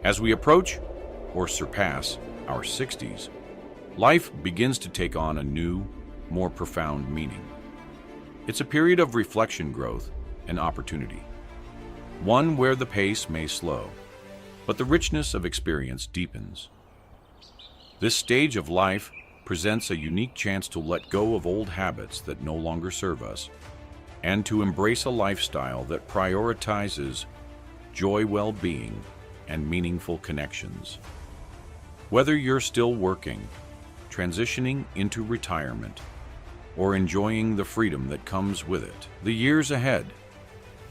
As we approach or surpass our 60s, life begins to take on a new, more profound meaning. It's a period of reflection, growth, and opportunity. One where the pace may slow, but the richness of experience deepens. This stage of life presents a unique chance to let go of old habits that no longer serve us and to embrace a lifestyle that prioritizes joy, well-being, and meaningful connections. Whether you're still working, transitioning into retirement, or enjoying the freedom that comes with it, the years ahead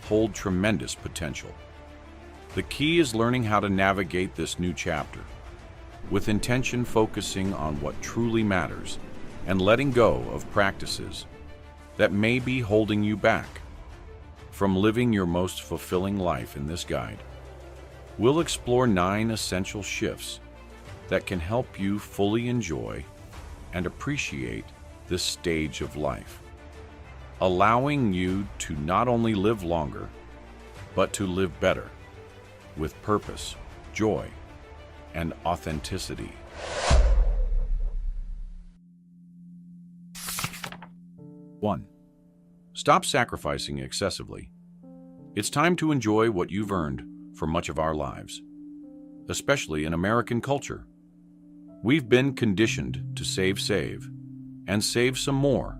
hold tremendous potential. The key is learning how to navigate this new chapter, with intention, focusing on what truly matters and letting go of practices that may be holding you back from living your most fulfilling life. In this guide, we'll explore 9 essential shifts that can help you fully enjoy and appreciate this stage of life, allowing you to not only live longer, but to live better, with purpose, joy, and authenticity. 1. Stop sacrificing excessively. It's time to enjoy what you've earned for much of our lives, especially in American culture. We've been conditioned to save, and save some more.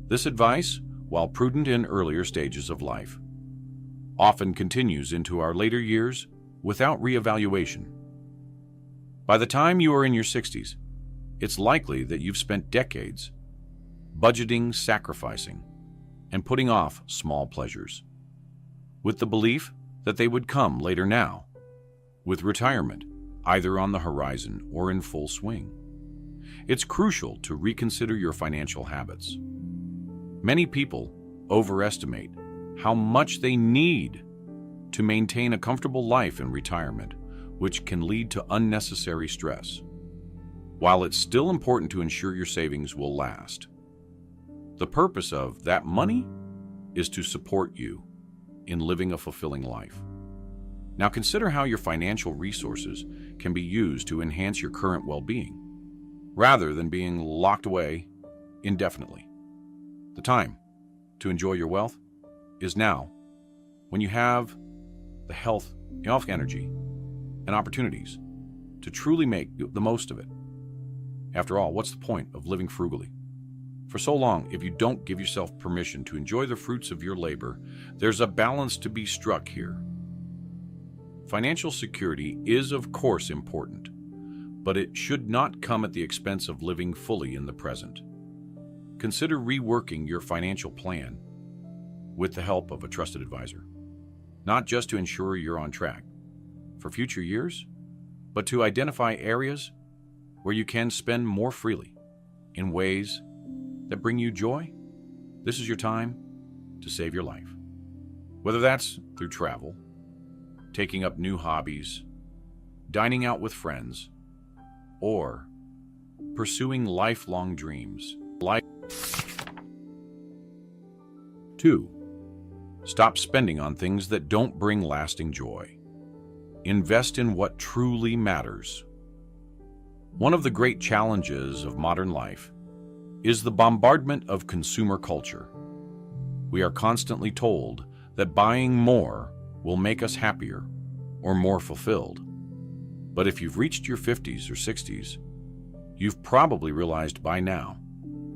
This advice, while prudent in earlier stages of life, often continues into our later years without reevaluation. By the time you are in your 60s, it's likely that you've spent decades budgeting, sacrificing, and putting off small pleasures, with the belief that they would come later. Now, with retirement either on the horizon or in full swing, it's crucial to reconsider your financial habits. Many people overestimate how much they need to maintain a comfortable life in retirement, which can lead to unnecessary stress. While it's still important to ensure your savings will last, the purpose of that money is to support you in living a fulfilling life. Now consider how your financial resources can be used to enhance your current well-being, rather than being locked away indefinitely. The time to enjoy your wealth is now, when you have the health, energy, and opportunities to truly make the most of it. After all, what's the point of living frugally for so long if you don't give yourself permission to enjoy the fruits of your labor? There's a balance to be struck here. Financial security is, of course, important, but it should not come at the expense of living fully in the present. Consider reworking your financial plan with the help of a trusted advisor, not just to ensure you're on track for future years, but to identify areas where you can spend more freely in ways that bring you joy. This is your time to save your life. Whether that's through travel, taking up new hobbies, dining out with friends, or pursuing lifelong dreams. 2. Stop spending on things that don't bring lasting joy. Invest in what truly matters. One of the great challenges of modern life is the bombardment of consumer culture. We are constantly told that buying more will make us happier or more fulfilled. But if you've reached your 50s or 60s, you've probably realized by now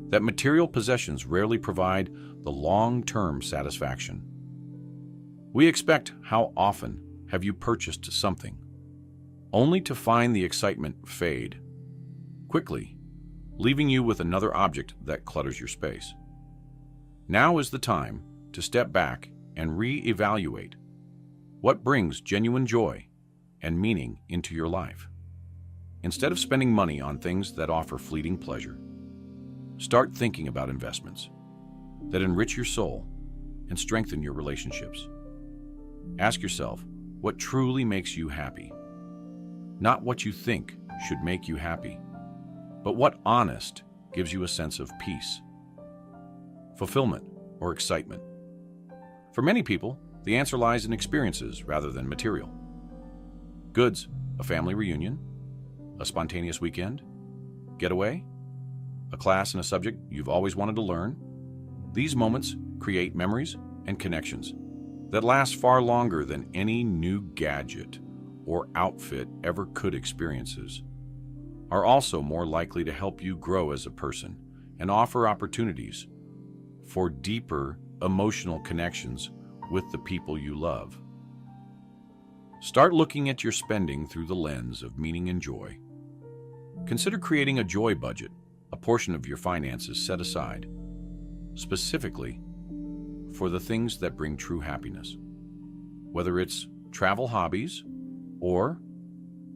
that material possessions rarely provide the long-term satisfaction. We expect, how often have you purchased something only to find the excitement fade quickly, leaving you with another object that clutters your space? Now is the time to step back and re-evaluate what brings genuine joy and meaning into your life. Instead of spending money on things that offer fleeting pleasure, start thinking about investments that enrich your soul and strengthen your relationships. Ask yourself what truly makes you happy, not what you think should make you happy, but what honest gives you a sense of peace, fulfillment, or excitement. For many people, the answer lies in experiences rather than material. Goods, a family reunion, a spontaneous weekend, getaway, a class in a subject you've always wanted to learn. These moments create memories and connections that last far longer than any new gadget or outfit ever could. Experiences are also more likely to help you grow as a person and offer opportunities for deeper emotional connections with the people you love. Start looking at your spending through the lens of meaning and joy. Consider creating a joy budget, a portion of your finances set aside specifically for the things that bring true happiness, whether it's travel hobbies or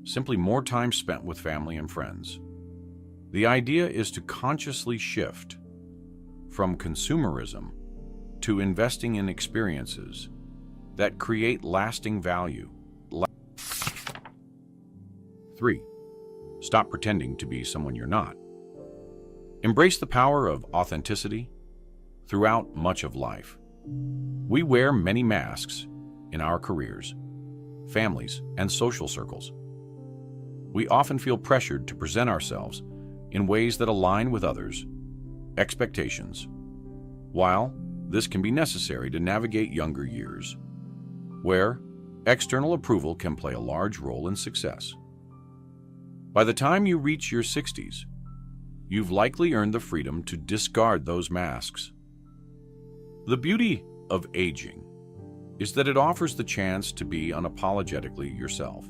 simply more time spent with family and friends. The idea is to consciously shift from consumerism to investing in experiences that create lasting value. 3. Stop pretending to be someone you're not. Embrace the power of authenticity throughout much of life. We wear many masks in our careers, families, and social circles. We often feel pressured to present ourselves in ways that align with others' expectations. While this can be necessary to navigate younger years, where external approval can play a large role in success. By the time you reach your 60s, you've likely earned the freedom to discard those masks. The beauty of aging is that it offers the chance to be unapologetically yourself.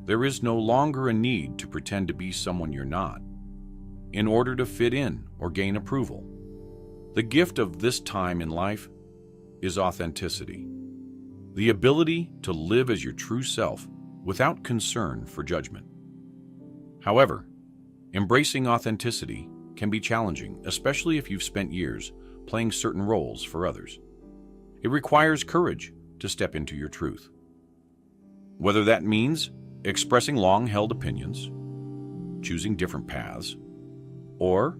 There is no longer a need to pretend to be someone you're not in order to fit in or gain approval. The gift of this time in life is authenticity, the ability to live as your true self without concern for judgment. However, embracing authenticity can be challenging, especially if you've spent years playing certain roles for others. It requires courage to step into your truth. Whether that means expressing long-held opinions, choosing different paths, or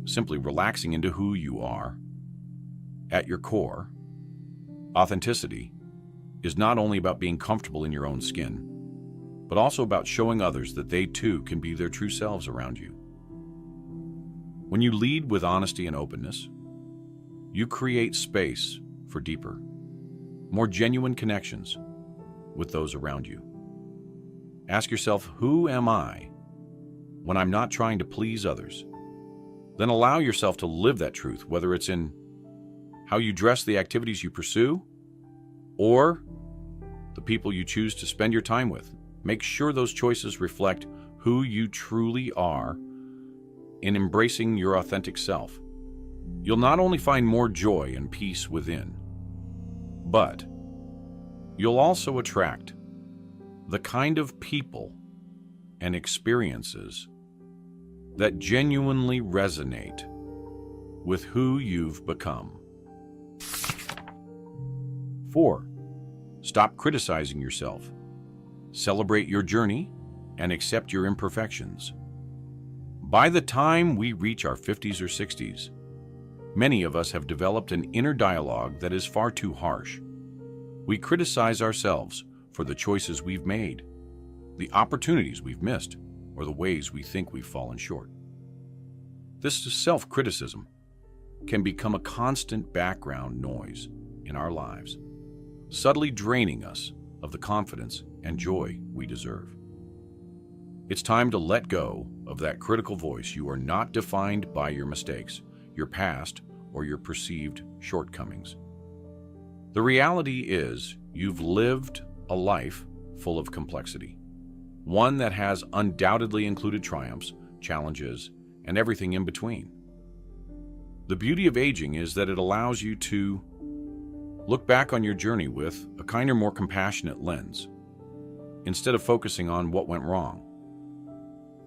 simply relaxing into who you are. At your core, authenticity is not only about being comfortable in your own skin, but also about showing others that they too can be their true selves around you. When you lead with honesty and openness, you create space for deeper, more genuine connections with those around you. Ask yourself, who am I when I'm not trying to please others? Then allow yourself to live that truth, whether it's in how you dress, the activities you pursue, or the people you choose to spend your time with. Make sure those choices reflect who you truly are in embracing your authentic self. You'll not only find more joy and peace within, but you'll also attract the kind of people and experiences that genuinely resonate with who you've become. 4. Stop criticizing yourself. Celebrate your journey and accept your imperfections. By the time we reach our 50s or 60s, many of us have developed an inner dialogue that is far too harsh. We criticize ourselves for the choices we've made, the opportunities we've missed, or the ways we think we've fallen short. This self-criticism can become a constant background noise in our lives, subtly draining us of the confidence and joy we deserve. It's time to let go of that critical voice. You are not defined by your mistakes, your past, or your perceived shortcomings. The reality is, you've lived a life full of complexity, one that has undoubtedly included triumphs, challenges, and everything in between. The beauty of aging is that it allows you to look back on your journey with a kinder, more compassionate lens. Instead of focusing on what went wrong,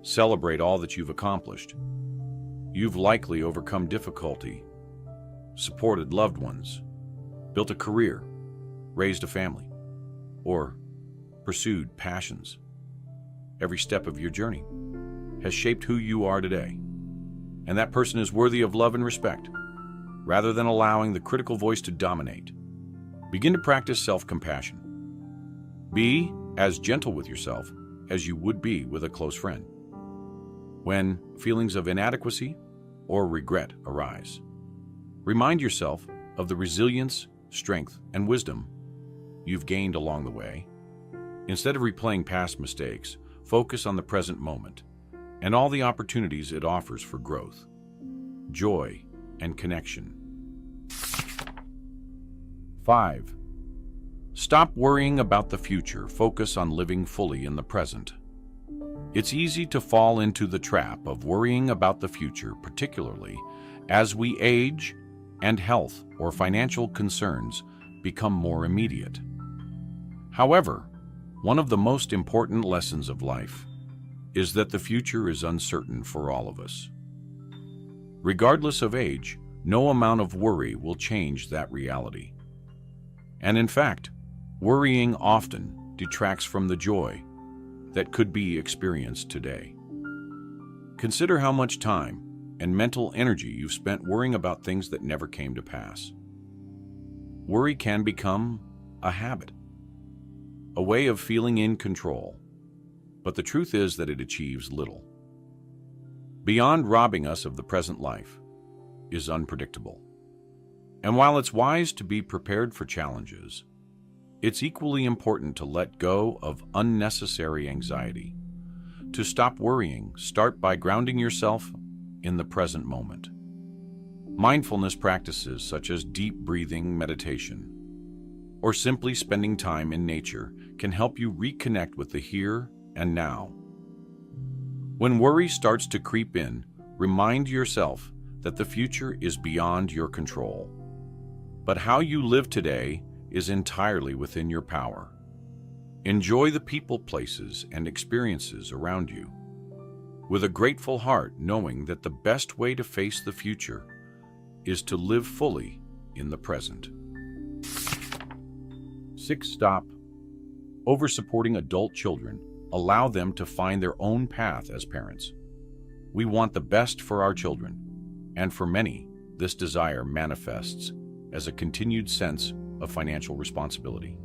celebrate all that you've accomplished. You've likely overcome difficulty, supported loved ones, built a career, raised a family, or pursued passions. Every step of your journey has shaped who you are today, and that person is worthy of love and respect, rather than allowing the critical voice to dominate. Begin to practice self-compassion. Be as gentle with yourself as you would be with a close friend. When feelings of inadequacy or regret arise, remind yourself of the resilience, strength, and wisdom you've gained along the way. Instead of replaying past mistakes, focus on the present moment and all the opportunities it offers for growth, joy, and connection. 5. Stop worrying about the future. Focus on living fully in the present. It's easy to fall into the trap of worrying about the future, particularly as we age and health or financial concerns become more immediate. However, one of the most important lessons of life is that the future is uncertain for all of us. Regardless of age, no amount of worry will change that reality. And in fact, worrying often detracts from the joy that could be experienced today. Consider how much time and mental energy you've spent worrying about things that never came to pass. Worry can become a habit, a way of feeling in control, but the truth is that it achieves little. Beyond robbing us of the present life is unpredictable. And while it's wise to be prepared for challenges, it's equally important to let go of unnecessary anxiety. To stop worrying, start by grounding yourself in the present moment. Mindfulness practices such as deep breathing meditation or simply spending time in nature can help you reconnect with the here and now. When worry starts to creep in, remind yourself that the future is beyond your control. But how you live today is entirely within your power. Enjoy the people, places, and experiences around you with a grateful heart, knowing that the best way to face the future is to live fully in the present. 6. Stop over-supporting adult children. Allow them to find their own path as parents. We want the best for our children, and for many, this desire manifests as a continued sense of financial responsibility,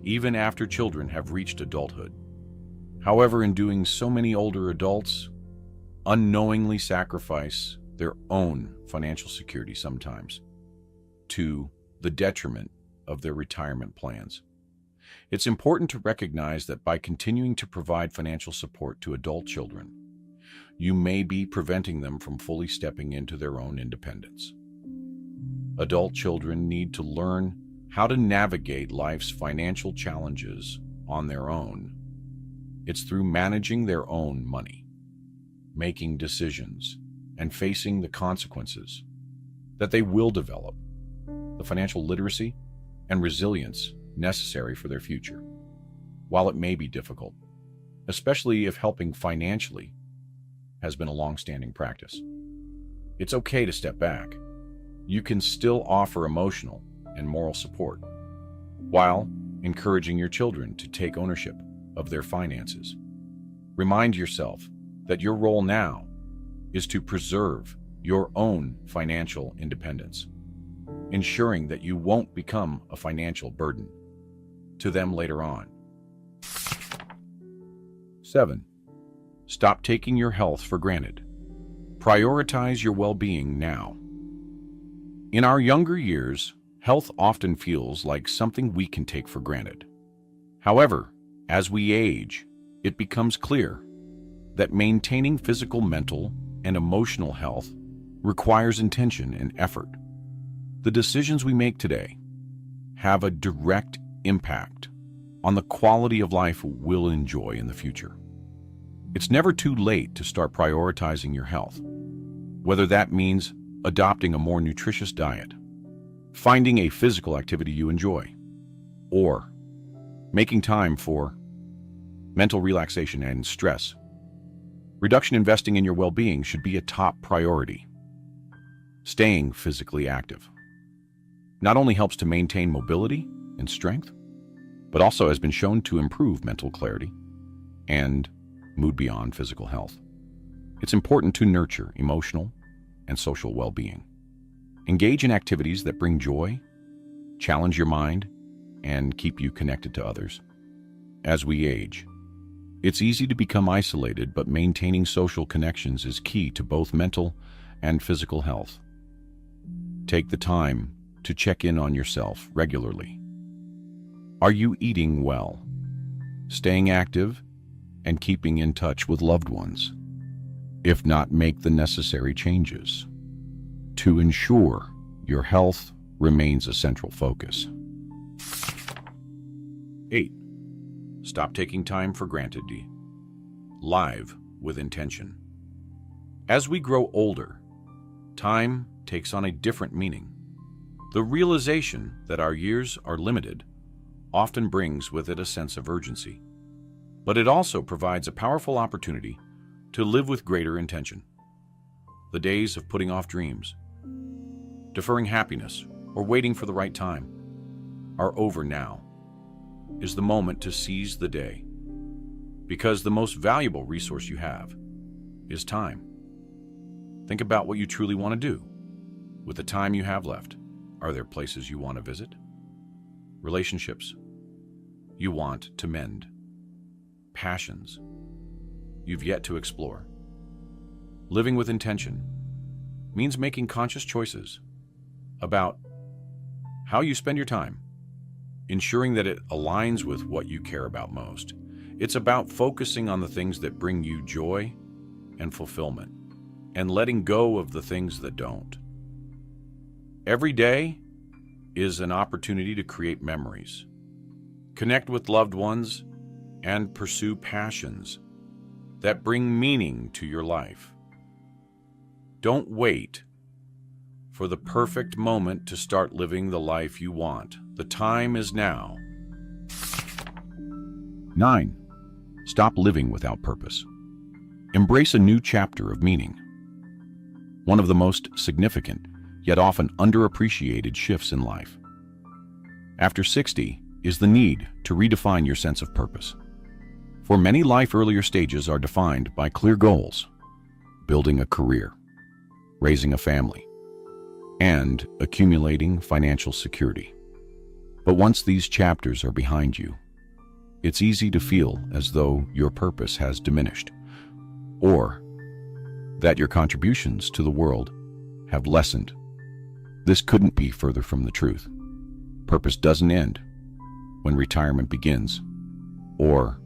even after children have reached adulthood. However, in doing so, many older adults unknowingly sacrifice their own financial security sometimes to the detriment of their retirement plans. It's important to recognize that by continuing to provide financial support to adult children, you may be preventing them from fully stepping into their own independence. Adult children need to learn how to navigate life's financial challenges on their own. It's through managing their own money, making decisions, and facing the consequences that they will develop the financial literacy and resilience necessary for their future. While it may be difficult, especially if helping financially has been a long-standing practice, it's okay to step back. You can still offer emotional and moral support while encouraging your children to take ownership of their finances. Remind yourself that your role now is to preserve your own financial independence, ensuring that you won't become a financial burden to them later on. 7. Stop taking your health for granted. Prioritize your well-being now. In our younger years, health often feels like something we can take for granted. However, as we age, it becomes clear that maintaining physical, mental, and emotional health requires intention and effort. The decisions we make today have a direct impact on the quality of life we'll enjoy in the future. It's never too late to start prioritizing your health, whether that means adopting a more nutritious diet, finding a physical activity you enjoy, or making time for mental relaxation and stress reduction. Investing in your well-being should be a top priority. Staying physically active not only helps to maintain mobility and strength, but also has been shown to improve mental clarity and mood beyond physical health. It's important to nurture emotional and social well-being. Engage in activities that bring joy, challenge your mind, and keep you connected to others. as we age. It's easy to become isolated, but maintaining social connections is key to both mental and physical health. Take the time to check in on yourself regularly. Are you eating well, staying active, and keeping in touch with loved ones? If not, make the necessary changes to ensure your health remains a central focus. 8. Stop taking time for granted. Live with intention. As we grow older, time takes on a different meaning. The realization that our years are limited often brings with it a sense of urgency, but it also provides a powerful opportunity to live with greater intention. The days of putting off dreams, deferring happiness, or waiting for the right time are over now. Is the moment to seize the day, because the most valuable resource you have is time. Think about what you truly want to do. With the time you have left, are there places you want to visit? Relationships you want to mend? Passions you've yet to explore? Living with intention means making conscious choices about how you spend your time, ensuring that it aligns with what you care about most. It's about focusing on the things that bring you joy and fulfillment, and letting go of the things that don't. Every day is an opportunity to create memories, connect with loved ones, and pursue passions that bring meaning to your life. Don't wait for the perfect moment to start living the life you want. The time is now. 9. Stop living without purpose. Embrace a new chapter of meaning. One of the most significant, yet often underappreciated shifts in life, after 60, is the need to redefine your sense of purpose. For many, life earlier stages are defined by clear goals: building a career, raising a family, and accumulating financial security. But once these chapters are behind you, it's easy to feel as though your purpose has diminished, or that your contributions to the world have lessened. This couldn't be further from the truth. Purpose doesn't end when retirement begins, or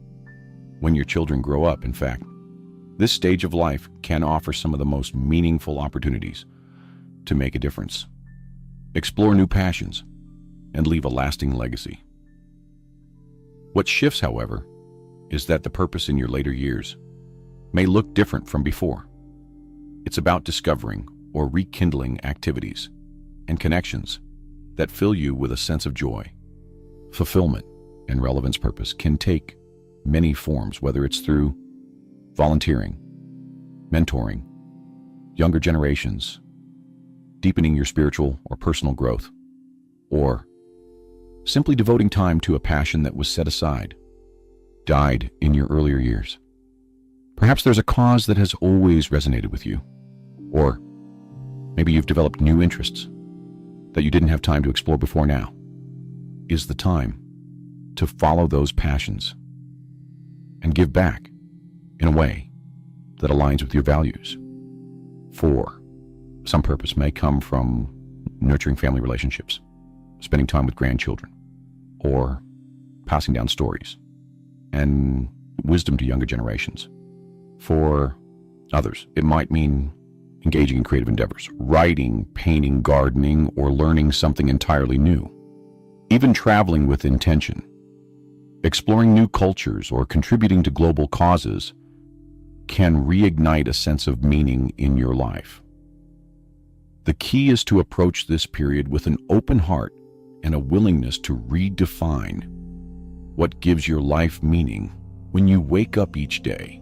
when your children grow up. In fact, this stage of life can offer some of the most meaningful opportunities to make a difference, explore new passions, and leave a lasting legacy. What shifts, however, is that the purpose in your later years may look different from before. It's about discovering or rekindling activities and connections that fill you with a sense of joy, fulfillment, and relevance. Purpose can take many forms, whether it's through volunteering, mentoring younger generations, deepening your spiritual or personal growth, or simply devoting time to a passion that was set aside, died in your earlier years. Perhaps there's a cause that has always resonated with you, or maybe you've developed new interests that you didn't have time to explore before. Now is the time to follow those passions and give back in a way that aligns with your values. For some, purpose may come from nurturing family relationships, spending time with grandchildren, or passing down stories and wisdom to younger generations. For others, it might mean engaging in creative endeavors, writing, painting, gardening, or learning something entirely new. Even traveling with intention, exploring new cultures, or contributing to global causes can reignite a sense of meaning in your life. The key is to approach this period with an open heart and a willingness to redefine what gives your life meaning. When you wake up each day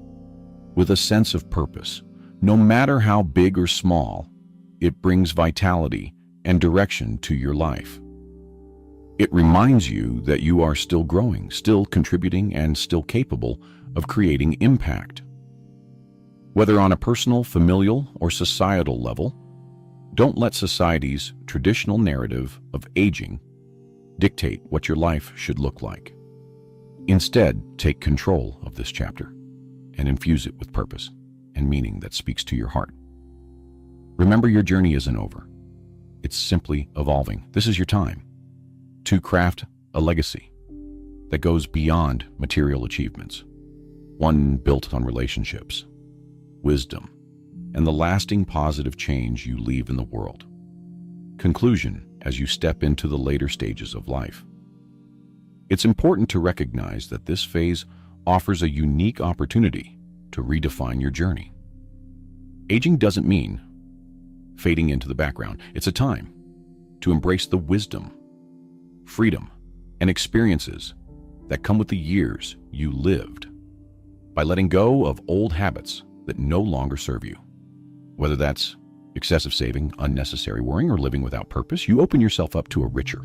with a sense of purpose, no matter how big or small, it brings vitality and direction to your life. It reminds you that you are still growing, still contributing, and still capable of creating impact. Whether on a personal, familial, or societal level, don't let society's traditional narrative of aging dictate what your life should look like. Instead, take control of this chapter and infuse it with purpose and meaning that speaks to your heart. Remember, your journey isn't over. It's simply evolving. This is your time to craft a legacy that goes beyond material achievements, one built on relationships, wisdom, and the lasting positive change you leave in the world. Conclusion: as you step into the later stages of life, it's important to recognize that this phase offers a unique opportunity to redefine your journey. Aging doesn't mean fading into the background. It's a time to embrace the wisdom, freedom, and experiences that come with the years you lived. By letting go of old habits that no longer serve you, whether that's excessive saving, unnecessary worrying, or living without purpose, you open yourself up to a richer,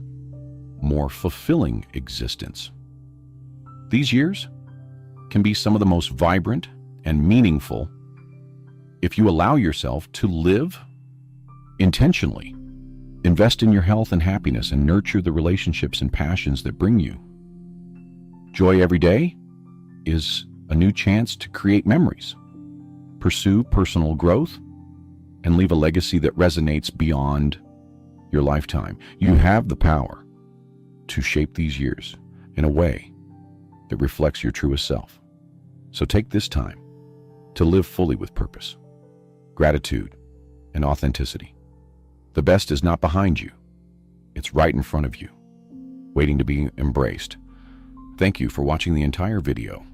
more fulfilling existence. These years can be some of the most vibrant and meaningful if you allow yourself to live intentionally. Invest in your health and happiness and nurture the relationships and passions that bring you joy. Every day is a new chance to create memories, pursue personal growth, and leave a legacy that resonates beyond your lifetime. You have the power to shape these years in a way that reflects your truest self. So take this time to live fully with purpose, gratitude, and authenticity. The best is not behind you. It's right in front of you, waiting to be embraced. Thank you for watching the entire video.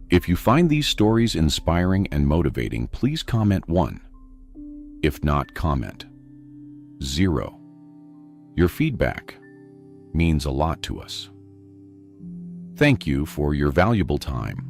If you find these stories inspiring and motivating, please comment 1. If not, comment 0. Your feedback means a lot to us. Thank you for your valuable time.